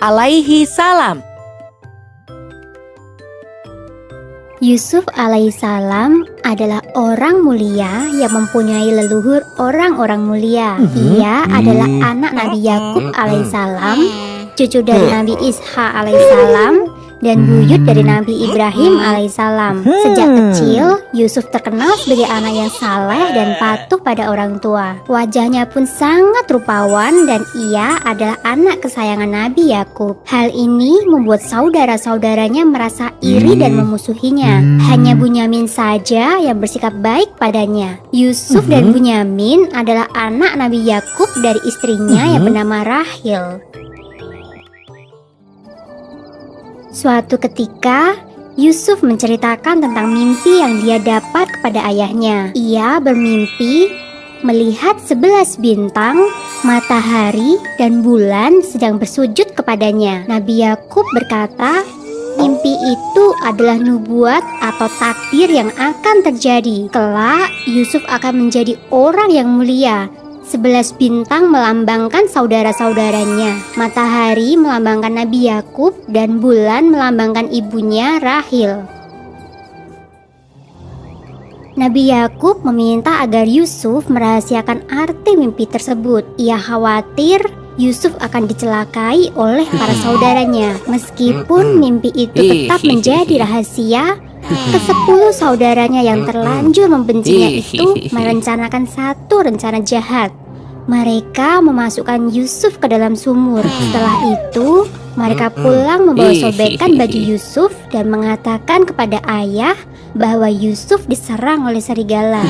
alaihi salam. Yusuf alaihissalam adalah orang mulia yang mempunyai leluhur orang-orang mulia. Ia adalah anak Nabi Yakub alaihissalam, cucu dari Nabi Ishak alaihissalam, dan buyut dari Nabi Ibrahim alaihissalam. Sejak kecil, Yusuf terkenal sebagai anak yang saleh dan patuh pada orang tua. Wajahnya pun sangat rupawan dan ia adalah anak kesayangan Nabi Yakub. Hal ini membuat saudara-saudaranya merasa iri dan memusuhinya. Hanya Bunyamin saja yang bersikap baik padanya. Yusuf dan Bunyamin adalah anak Nabi Yakub dari istrinya yang bernama Rahil. Suatu ketika, Yusuf menceritakan tentang mimpi yang dia dapat kepada ayahnya. Ia bermimpi melihat 11 bintang, matahari, dan bulan sedang bersujud kepadanya. Nabi Yakub berkata, mimpi itu adalah nubuat atau takdir yang akan terjadi. Kelak, Yusuf akan menjadi orang yang mulia. 11 bintang melambangkan saudara-saudaranya, matahari melambangkan Nabi Yakub, dan bulan melambangkan ibunya Rahil. Nabi Yakub meminta agar Yusuf merahasiakan arti mimpi tersebut. Ia khawatir Yusuf akan dicelakai oleh para saudaranya. Meskipun mimpi itu tetap menjadi rahasia, ke-10 saudaranya yang terlanjur membencinya itu merencanakan satu rencana jahat. Mereka memasukkan Yusuf ke dalam sumur. Setelah itu, mereka pulang membawa sobekan baju Yusuf dan mengatakan kepada ayah bahwa Yusuf diserang oleh serigala.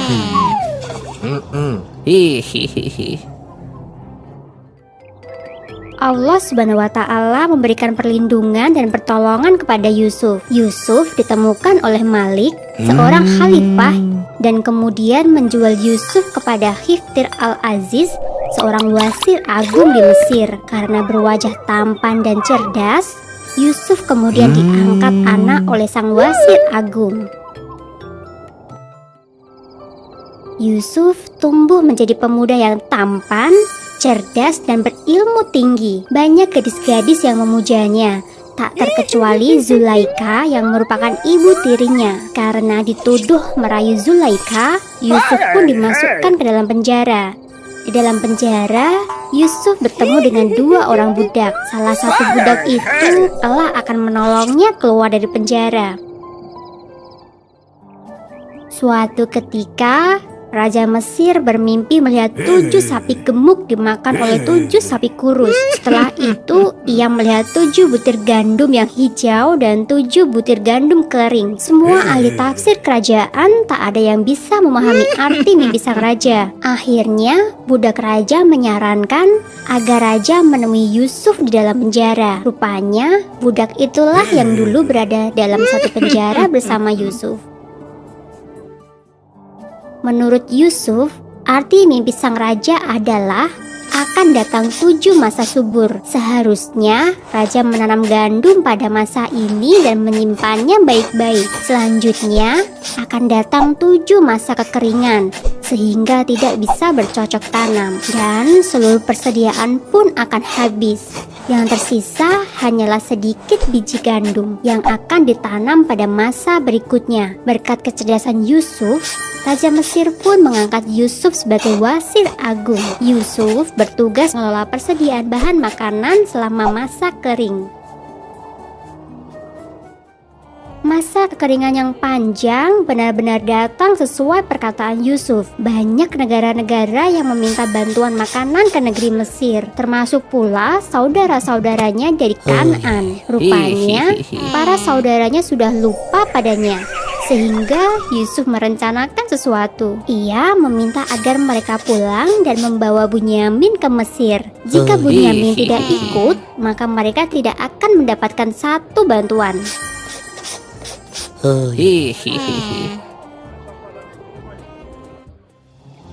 Allah Subhanahu wa Ta'ala memberikan perlindungan dan pertolongan kepada Yusuf. Yusuf ditemukan oleh Malik, seorang khalifah, dan kemudian menjual Yusuf kepada Khiftir al-Aziz, seorang wasir agung di Mesir. Karena berwajah tampan dan cerdas, Yusuf kemudian diangkat anak oleh sang wasir agung. Yusuf tumbuh menjadi pemuda yang tampan, cerdas, dan berilmu tinggi. Banyak gadis-gadis yang memujanya, tak terkecuali Zulaika yang merupakan ibu tirinya. Karena dituduh merayu Zulaika, Yusuf pun dimasukkan ke dalam penjara. Di dalam penjara, Yusuf bertemu dengan 2 orang budak. Salah satu budak itu kelak akan menolongnya keluar dari penjara. Suatu ketika, Raja Mesir bermimpi melihat 7 sapi gemuk dimakan oleh 7 sapi kurus. Setelah itu, ia melihat 7 butir gandum yang hijau dan 7 butir gandum kering. Semua ahli tafsir kerajaan tak ada yang bisa memahami arti mimpi sang raja. Akhirnya, budak raja menyarankan agar raja menemui Yusuf di dalam penjara. Rupanya, budak itulah yang dulu berada dalam satu penjara bersama Yusuf. Menurut Yusuf, arti mimpi sang raja adalah akan datang 7 masa subur. Seharusnya raja menanam gandum pada masa ini dan menyimpannya baik-baik. Selanjutnya akan datang 7 masa kekeringan sehingga tidak bisa bercocok tanam, dan seluruh persediaan pun akan habis. Yang tersisa hanyalah sedikit biji gandum yang akan ditanam pada masa berikutnya. Berkat kecerdasan Yusuf, Raja Mesir pun mengangkat Yusuf sebagai wasir agung. Yusuf bertugas mengelola persediaan bahan makanan selama masa kering. Masa kekeringan yang panjang benar-benar datang sesuai perkataan Yusuf. Banyak negara-negara yang meminta bantuan makanan ke negeri Mesir, termasuk pula saudara-saudaranya dari Kanaan. Rupanya, para saudaranya sudah lupa padanya, sehingga Yusuf merencanakan sesuatu. Ia meminta agar mereka pulang dan membawa Bunyamin ke Mesir. Jika Bunyamin tidak ikut, maka mereka tidak akan mendapatkan satu bantuan.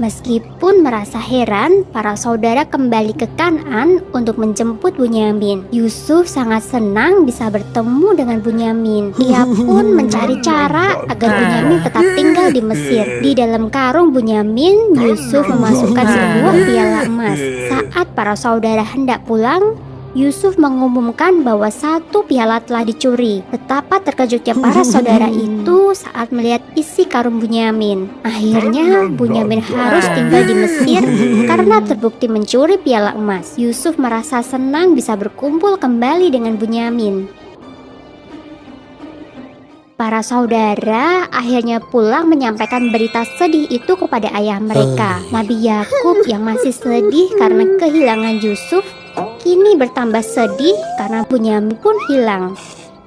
Meskipun merasa heran, para saudara kembali ke Kanaan untuk menjemput Bunyamin. Yusuf sangat senang bisa bertemu dengan Bunyamin. Ia pun mencari cara agar Bunyamin tetap tinggal di Mesir. Di dalam karung Bunyamin, Yusuf memasukkan sebuah piala emas. Saat para saudara hendak pulang, Yusuf mengumumkan bahwa satu piala telah dicuri. Betapa terkejutnya para saudara itu saat melihat isi karung Bunyamin. Akhirnya Bunyamin harus tinggal di Mesir karena terbukti mencuri piala emas. Yusuf merasa senang bisa berkumpul kembali dengan Bunyamin. Para saudara akhirnya pulang menyampaikan berita sedih itu kepada ayah mereka. Nabi Yakub yang masih sedih karena kehilangan Yusuf kini bertambah sedih karena Bunyamin pun hilang.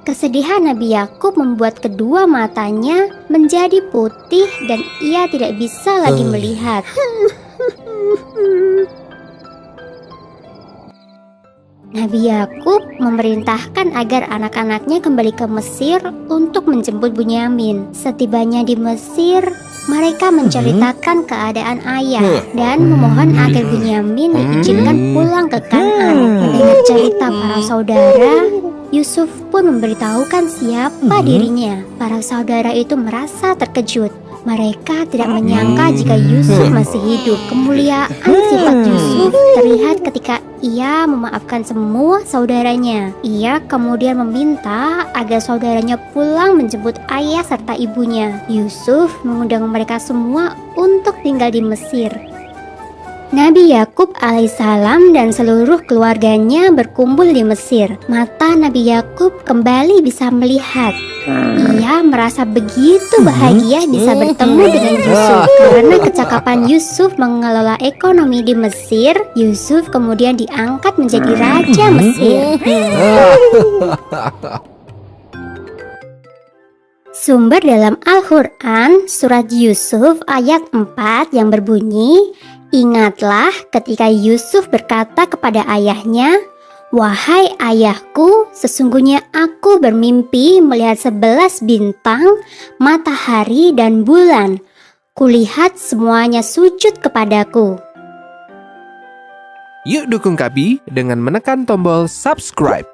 Kesedihan Nabi Yakub membuat kedua matanya menjadi putih dan ia tidak bisa lagi melihat. Nabi Yakub memerintahkan agar anak-anaknya kembali ke Mesir untuk menjemput Bunyamin. Setibanya di Mesir, mereka menceritakan keadaan ayah dan memohon agar Bunyamin diizinkan pulang ke Kanaan. Mendengar cerita para saudara, Yusuf pun memberitahukan siapa dirinya. Para saudara itu merasa terkejut. Mereka tidak menyangka jika Yusuf masih hidup. Kemuliaan sifat Yusuf terlihat ketika ia memaafkan semua saudaranya. Ia kemudian meminta agar saudaranya pulang menjemput ayah serta ibunya. Yusuf mengundang mereka semua untuk tinggal di Mesir. Nabi Yakub alaihissalam dan seluruh keluarganya berkumpul di Mesir. Mata Nabi Yakub kembali bisa melihat. Ia merasa begitu bahagia bisa bertemu dengan Yusuf. Karena kecakapan Yusuf mengelola ekonomi di Mesir, Yusuf kemudian diangkat menjadi raja Mesir. Sumber dalam Al-Quran surat Yusuf ayat 4 yang berbunyi, "Ingatlah ketika Yusuf berkata kepada ayahnya, 'Wahai ayahku, sesungguhnya aku bermimpi melihat 11 bintang, matahari dan bulan. Kulihat semuanya sujud kepadaku.'" Yuk dukung Kabi dengan menekan tombol subscribe.